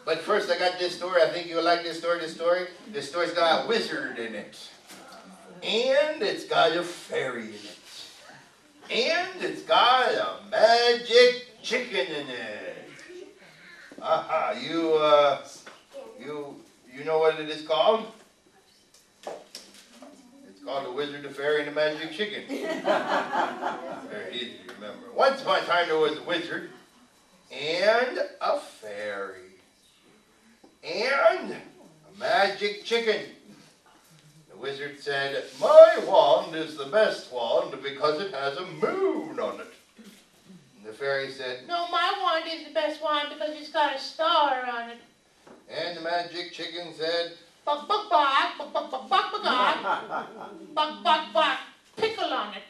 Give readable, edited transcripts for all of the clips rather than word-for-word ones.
But first I got this story. I think you'll like this story. This story's got a wizard in it. And it's got a fairy in it. And it's got a magic chicken in it. Aha, you know what it is called? It's called The Wizard, the Fairy, and the Magic Chicken. Very easy to remember. Once upon a time there was a wizard and a fairy and a magic chicken. The wizard said, "My wand is the best wand because it has a moon on it." And the fairy said, No, my wand is the best wand because it's got a star on it. and the magic chicken said, Buck, buck, buck, buck, buck, buck, buck, buck, buck, buck, buck, pickle on it.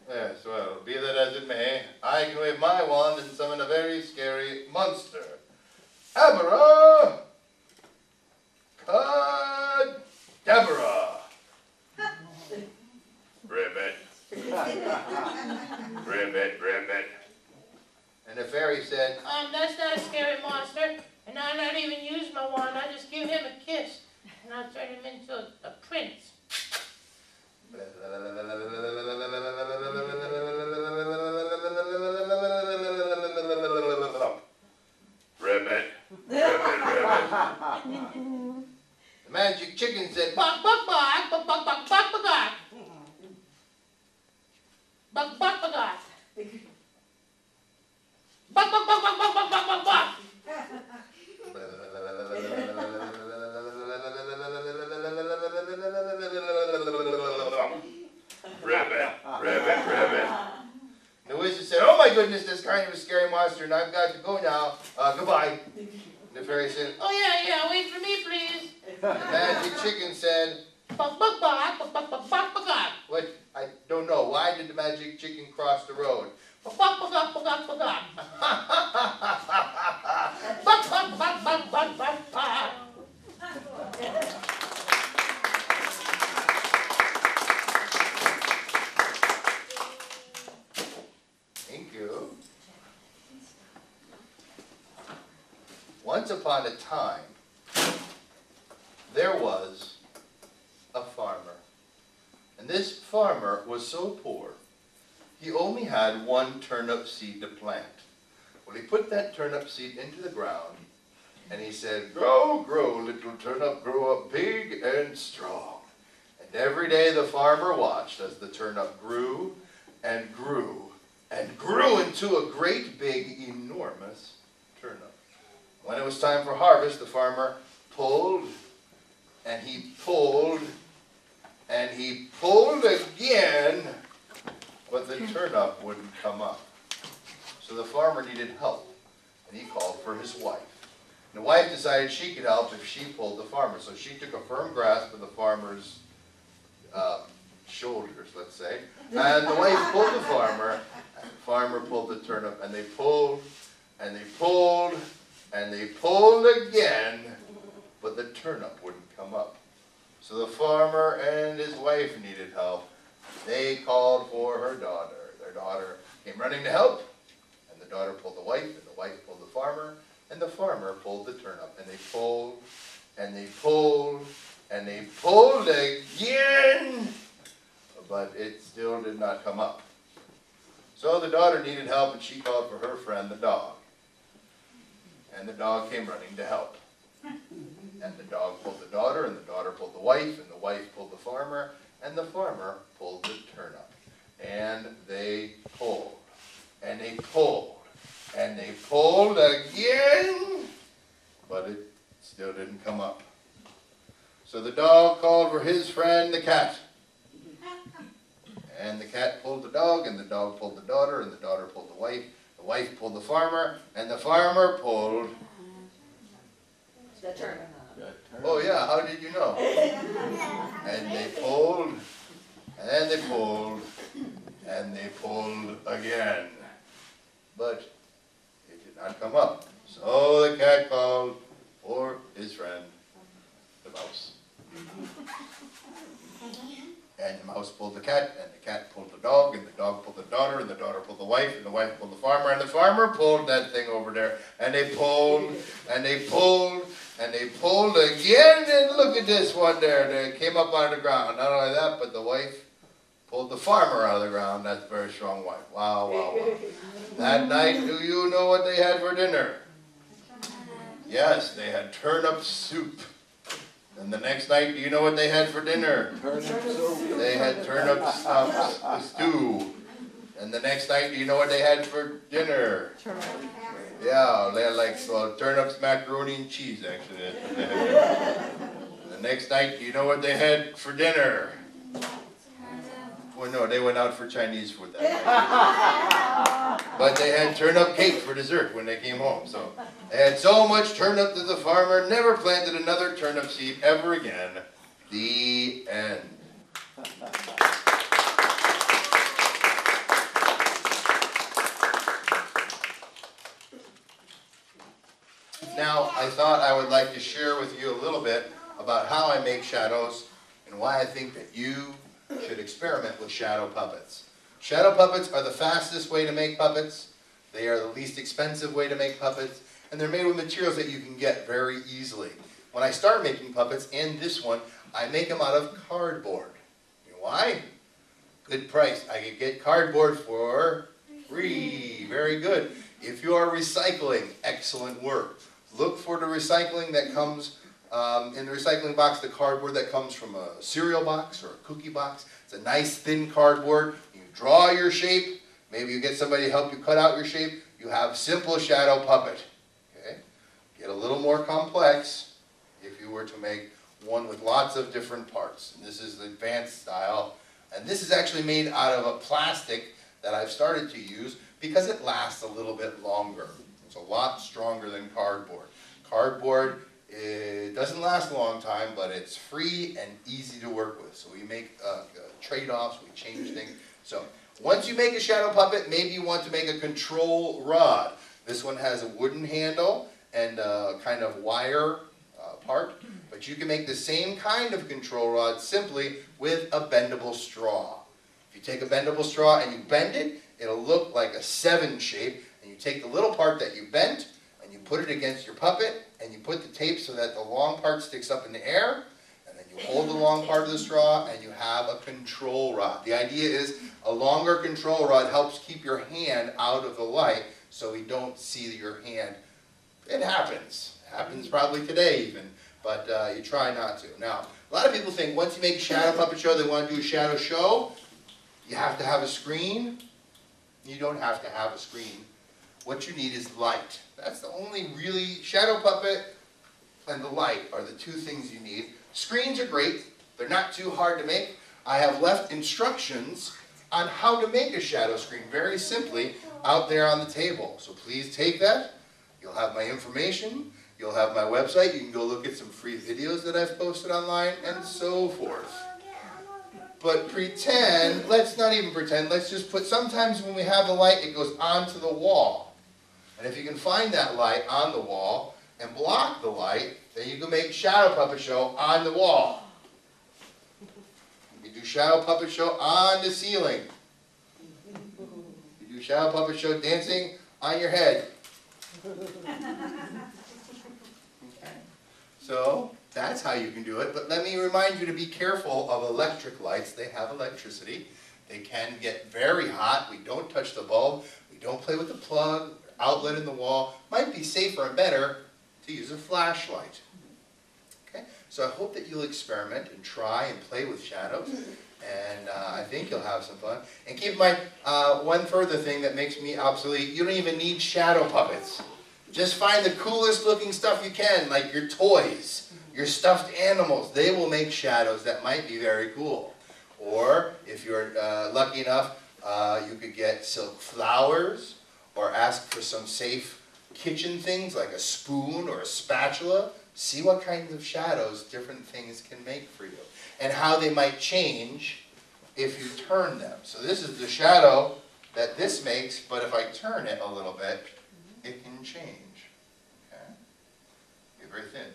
"Yes, well, be that as it may, I can wave my wand and summon a very scary monster. Abra! Cadabra! Ribbit. Ribbit, ribbit." And the fairy said, That's not a scary monster, and I'll not even use my wand. I'll just give him a kiss, and I'll turn him into a prince. Ribbit, ribbit, ribbit. The magic chicken said, Buck, buck, buck, buck, buck, buck, buck, buck, buck. Buck, buck, buck, buck. Buck, buck, buck, buck, buck, buck, buck, buck, buck. Ribbit, ribbit, ribbit. The wizard said, "Oh my goodness, this kind of a scary monster, and I've got to go now. Goodbye." The fairy said, Oh, yeah, wait for me, please. the magic chicken said, Buck, buck, buck, buck, buck, buck, buck, buck, buck. "What? I don't know. Why did the magic chicken cross the road?" Buck, buck, buck, buck, buck, buck, buck. Buck, buck, buck, buck, buck, buck, buck. Thank you. Once upon a time, there was a farmer. And this farmer was so poor, he only had one turnip seed to plant. Well, he put that turnip seed into the ground, and he said, "Grow, grow, little turnip, grow up big and strong." And every day the farmer watched as the turnip grew and grew and grew into a great big enormous turnip. When it was time for harvest, the farmer pulled and he pulled and he pulled again, but the turnip wouldn't come up. So the farmer needed help, and he called for his wife. And the wife decided she could help if she pulled the farmer. So she took a firm grasp of the farmer's shoulders, let's say, and the wife pulled the farmer, and the farmer pulled the turnip, and they pulled, and they pulled, and they pulled again, but the turnip wouldn't come up. So the farmer and his wife needed help. They called for her daughter. Their daughter came running to help, and the daughter pulled the wife, and the wife pulled the farmer, and the farmer pulled the turnip. And they pulled, and they pulled, and they pulled again, but it still did not come up. So the daughter needed help, and she called for her friend, the dog. And the dog came running to help. And the dog pulled the daughter, and the daughter pulled the wife, and the wife pulled the farmer, and the farmer pulled the turnip. And they pulled, and they pulled, and they pulled again, but it still didn't come up. So the dog called for his friend, the cat. And the cat pulled the dog, and the dog pulled the daughter, and the daughter pulled the wife pulled the farmer, and the farmer pulled the turnip. Oh yeah, how did you know? And they pulled, and then they pulled, and they pulled again. But it did not come up. So the cat called for his friend, the mouse. And the mouse pulled the cat, and the cat pulled the dog, and the dog pulled the daughter, and the daughter pulled the wife, and the wife pulled the farmer, and the farmer pulled that thing over there. And they pulled, and they pulled, and they pulled again, and look at this one there. They came up out of the ground. Not only that, but the wife pulled the farmer out of the ground. That's a very strong wife. Wow, wow, wow. That night, do you know what they had for dinner? Yes, they had turnip soup. And the next night, do you know what they had for dinner? Turnip soup. They had turnip stew. And the next night, do you know what they had for dinner? Yeah, they had like turnips, macaroni, and cheese, actually. The next night, do you know what they had for dinner? Well, no, they went out for Chinese food that night. But they had turnip cake for dessert when they came home. So they had so much turnip that the farmer never planted another turnip seed ever again. The end. Now, I thought I would like to share with you a little bit about how I make shadows and why I think that you should experiment with shadow puppets. Shadow puppets are the fastest way to make puppets. They are the least expensive way to make puppets, and they're made with materials that you can get very easily. When I start making puppets, and this one, I make them out of cardboard. You know why? Good price. I can get cardboard for free. Very good. If you are recycling, excellent work. Look for the recycling that comes in the recycling box, the cardboard that comes from a cereal box or a cookie box. It's a nice thin cardboard. You draw your shape. Maybe you get somebody to help you cut out your shape. You have simple shadow puppet. Okay? Get a little more complex if you were to make one with lots of different parts. And this is the advanced style. And this is actually made out of a plastic that I've started to use because it lasts a little bit longer. It's a lot stronger than cardboard. Cardboard, it doesn't last a long time, but it's free and easy to work with. So we make trade-offs, we change things. So once you make a shadow puppet, maybe you want to make a control rod. This one has a wooden handle and a kind of wire part, but you can make the same kind of control rod simply with a bendable straw. If you take a bendable straw and you bend it, it'll look like a 7 shape, and you take the little part that you bent and you put it against your puppet, and you put the tape so that the long part sticks up in the air, and then you hold the long part of the straw and you have a control rod. The idea is a longer control rod helps keep your hand out of the light so we don't see your hand. It happens. It happens probably today even, but you try not to. Now, a lot of people think once you make a shadow puppet show, they want to do a shadow show. You have to have a screen. You don't have to have a screen. What you need is light. That's the only really, shadow puppet and the light are the two things you need. Screens are great. They're not too hard to make. I have left instructions on how to make a shadow screen very simply out there on the table. So please take that. You'll have my information. You'll have my website. You can go look at some free videos that I've posted online and so forth. But pretend, let's not even pretend, let's just put, sometimes when we have the light, it goes onto the wall. And if you can find that light on the wall and block the light, then you can make shadow puppet show on the wall. You can do shadow puppet show on the ceiling. You do shadow puppet show dancing on your head. Okay. So that's how you can do it. But let me remind you to be careful of electric lights. They have electricity. They can get very hot. We don't touch the bulb. We don't play with the plug. Outlet in the wall. Might be safer and better to use a flashlight. Okay? So I hope that you'll experiment and try and play with shadows. And I think you'll have some fun. And keep in mind, one further thing that makes me obsolete, you don't even need shadow puppets. Just find the coolest looking stuff you can, like your toys, your stuffed animals. They will make shadows that might be very cool. Or, if you're lucky enough, you could get silk flowers, or ask for some safe kitchen things like a spoon or a spatula. See what kinds of shadows different things can make for you, and how they might change if you turn them. So this is the shadow that this makes, but if I turn it a little bit, it can change. Okay? Get very thin.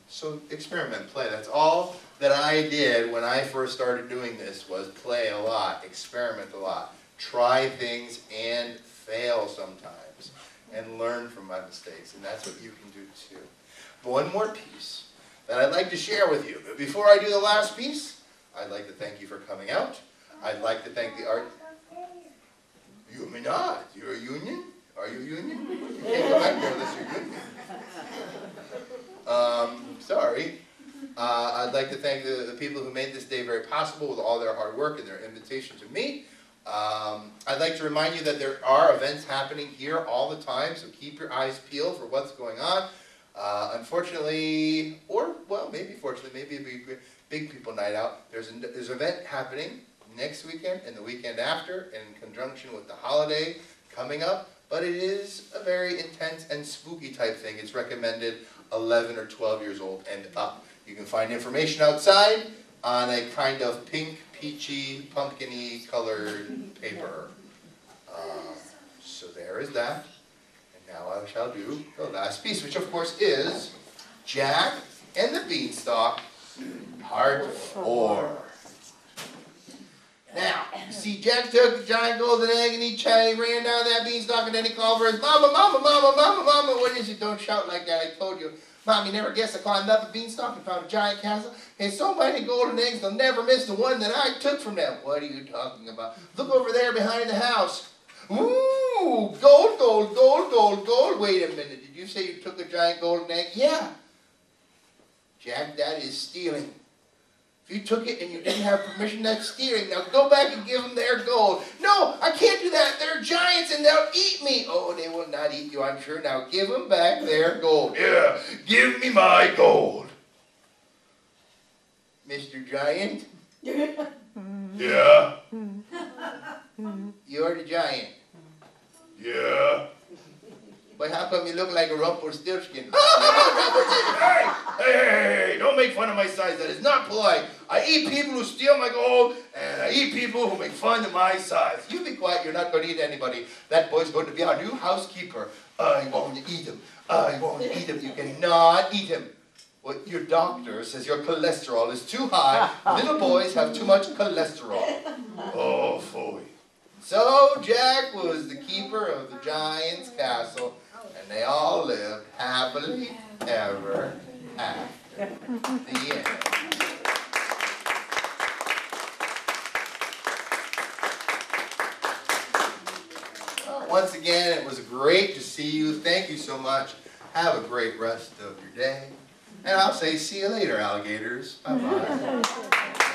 So experiment, play. That's all that I did when I first started doing this, was play a lot, experiment a lot, try things and fail sometimes, and learn from my mistakes. And that's what you can do too. One more piece that I'd like to share with you. But before I do the last piece, I'd like to thank you for coming out. I'd like to thank the art. You may not. You're a union? Are you a union? You can't go back there unless you're union. Sorry. I'd like to thank the people who made this day very possible with all their hard work and their invitation to me. I'd like to remind you that there are events happening here all the time, so keep your eyes peeled for what's going on. Unfortunately, or well, maybe fortunately, maybe a big people night out. There's an event happening next weekend and the weekend after in conjunction with the holiday coming up, but it is a very intense and spooky type thing. It's recommended 11 or 12 years old and up. You can find information outside on a kind of pink, peachy, pumpkin-y colored paper. So there is that. And now I shall do the last piece, which of course is Jack and the Beanstalk, Part 4. Now, you see, Jack took a giant golden egg and he ran down that beanstalk and then he called for his mama, mama, mama, mama, mama. What is it? Don't shout like that. I told you. Mom, you never guessed I climbed up a beanstalk and found a giant castle. And so many golden eggs, they'll never miss the one that I took from them. What are you talking about? Look over there behind the house. Ooh, gold, gold, gold, gold, gold. Wait a minute. Did you say you took a giant golden egg? Yeah. Jack, that is stealing. If you took it and you didn't have permission, that's stealing. Now go back and give them their gold. No, I can't do that. They're giants and they'll eat me. Oh, they will not eat you, I'm sure. Now give them back their gold. Yeah, give me my gold. Mr. Giant? Yeah? You're the giant? Yeah. But how come you look like a Rumpelstiltskin? Hey, don't make fun of my size. That is not polite. I eat people who steal my gold, and I eat people who make fun of my size. You be quiet. You're not going to eat anybody. That boy's going to be our new housekeeper. I won't eat him. I won't eat him. You cannot eat him. Well, your doctor says your cholesterol is too high. Little boys have too much cholesterol. Oh, phooey. So Jack was the keeper of the giant's castle, and they all lived happily ever after. The end. Once again, it was great to see you. Thank you so much. Have a great rest of your day. And I'll say see you later, alligators. Bye-bye.